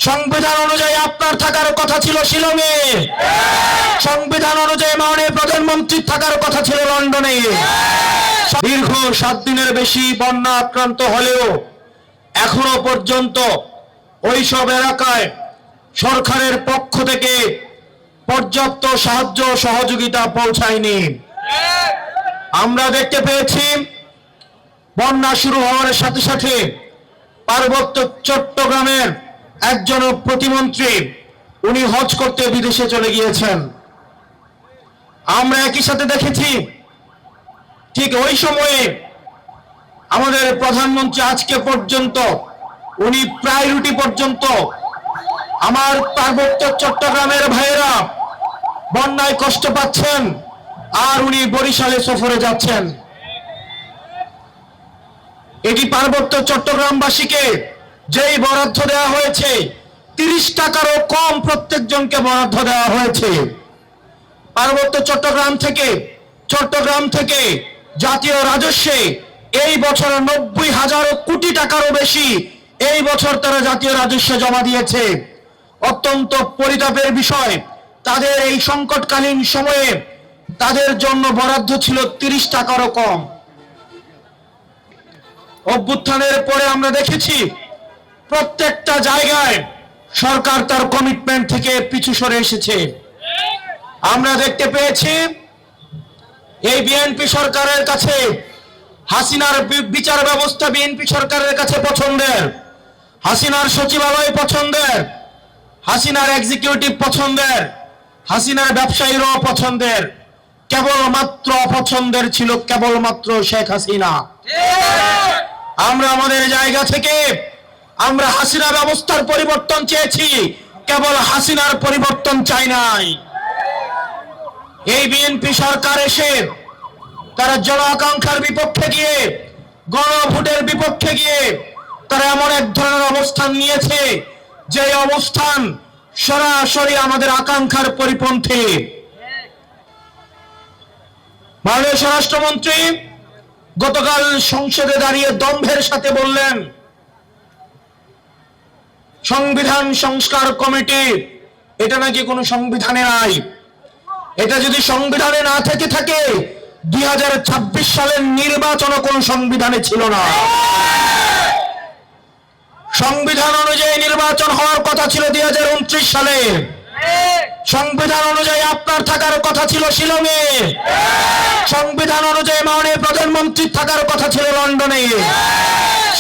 সংবিধান অনুযায়ী আপনার থাকার কথা ছিল শিলংয়ে, সংবিধান অনুযায়ী মাননীয় প্রধানমন্ত্রীর থাকার কথা ছিল লন্ডনে। দীর্ঘ 7 দিনের বেশি বন্যা আক্রান্ত হলেও এখনো পর্যন্ত ওইসব এলাকায় সরকারের পক্ষ থেকে পর্যাপ্ত সাহায্য সহযোগিতা পৌঁছায়নি। আমরা দেখতে পেয়েছি বন্যা শুরু হওয়ার সাথে সাথে পার্বত্য চট্টগ্রামের একজন প্রতিমন্ত্রী উনি হজ করতে বিদেশে চলে গিয়েছেন। আমরা একই সাথে দেখেছি ঠিক ওই সময়ে আমাদের প্রধানমন্ত্রী আজকে পর্যন্ত উনি প্রায়োরিটি পর্যন্ত আমার পার্বত্য চট্টগ্রামের ভাইয়েরা বন্যায় কষ্ট পাচ্ছেন আর উনি বরিশালে সফরে যাচ্ছেন। এটি পার্বত্য চট্টগ্রামবাসীকে যেই বরাদ্দ দেওয়া হয়েছে 30 টাকারও কম প্রত্যেকজনকে বরাদ্দ দেওয়া হয়েছে। পার্বত্য চট্টগ্রাম থেকে জাতীয় রাজস্বে এই বছর 90,000 কোটি টাকারও বেশি এই বছর তারা জাতীয় রাজস্বে জমা দিয়েছে। অত্যন্ত পরিতাপের বিষয়, তাদের এই সংকটকালীন সময়ে তাদের জন্য বরাদ্দ ছিল 30 টাকারও কম। অভ্যুত্থানের পরে আমরা দেখেছি প্রত্যেকটা জায়গায় সরকার তার কমিটমেন্ট থেকে পিছু সরে এসেছে। আমরা দেখতে পেয়েছি এই বিএনপি সরকারের কাছে হাসিনার বিচার ব্যবস্থা বিএনপি সরকারের কাছে পছন্দের, হাসিনার সচিবালয় পছন্দের, হাসিনার এক্সিকিউটিভ পছন্দের, হাসিনার ব্যবসায়ীরাও পছন্দের। কেবলমাত্র অপছন্দের ছিল কেবলমাত্র শেখ হাসিনা। আমরা আমাদের জায়গা থেকে আমরা হাসিনা ব্যবস্থার পরিবর্তন চেয়েছি, কেবল হাসিনার পরিবর্তন চাই নাই। এই বিএনপি সরকার এসে তারা জন আকাঙ্ক্ষার বিপক্ষে গিয়ে, গণভোটের বিপক্ষে গিয়ে তারা এমন এক ধরনের অবস্থান নিয়েছে যে অবস্থান সরাসরি আমাদের আকাঙ্ক্ষার পরিপন্থী। মাননীয় স্বরাষ্ট্রমন্ত্রী গতকাল সংসদে দাঁড়িয়ে দম্ভের সাথে বললেন সংবিধান সংস্কার কমিটি এটা নাকি কোনো সংবিধানে নাই। এটা যদি সংবিধানে না থেকে থাকে 2026 সালের নির্বাচনও কোন সংবিধানে ছিল না। সংবিধান অনুযায়ী নির্বাচন হওয়ার কথা ছিল 2029 সালে। সংবিধান অনুযায়ী আপনার থাকার কথা ছিল শিলংয়ে, সংবিধান অনুযায়ী মাননীয় প্রধানমন্ত্রীর থাকার কথা ছিল লন্ডনে,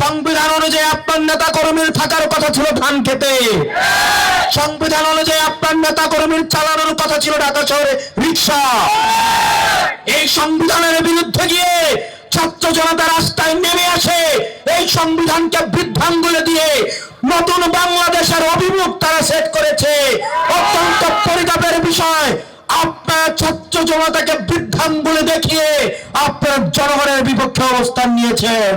সংবিধান অনুযায়ী আপনার নেতা কর্মীর থাকার কথা ছিল ধানক্ষেতে, সংবিধান অনুযায়ী আপনার নেতা কর্মীর চালানোর কথা ছিল ঢাকা শহরে রিক্সা। এই সংবিধানের বিরুদ্ধে গিয়ে ছাত্র জনতা রাস্তায় নেমে আসে, এই সংবিধানকে বৃদ্ধাঙ্গুলে দিয়ে নতুন বাংলাদেশের অভিমুখ তারা সেট করেছে। অত্যন্ত পরিতাপের বিষয়, আপনার ছাত্র জনতাকে বৃদ্ধাঙ্গুলে দেখিয়ে আপনার জনগণের বিপক্ষে অবস্থান নিয়েছেন।